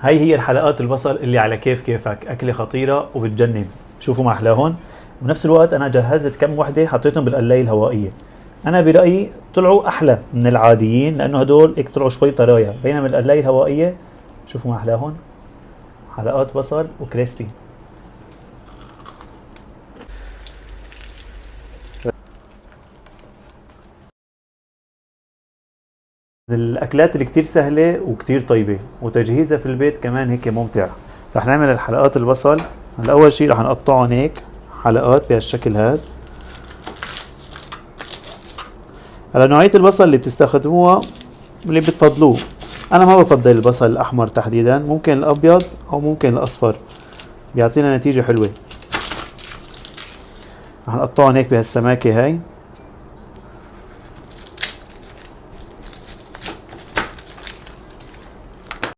هاي هي الحلقات البصل اللي على كيف كيفك، أكلة خطيرة وبتجنن. شوفوا ما أحلاهن. بنفس الوقت أنا جهزت كم وحدة حطيتهم بالقلاية الهوائية. أنا برأيي طلعوا أحلى من العاديين لأنه هدول هيك طلعوا شوي طرايا، بينما القلاية الهوائية شوفوا ما أحلاهن، حلقات بصل وكريسبي. الأكلات اللي كتير سهلة وكتير طيبة وتجهيزها في البيت كمان هيك ممتع. رح نعمل الحلقات البصل. هلا أول شي رح نقطعهم هيك حلقات بهالشكل هاد. هلا نوعية البصل اللي بتستخدموها اللي بتفضلوه. أنا ما بفضل البصل الأحمر تحديدا، ممكن الأبيض أو ممكن الأصفر بيعطينا نتيجة حلوة. رح نقطعهم هيك بهالسماكة هاي.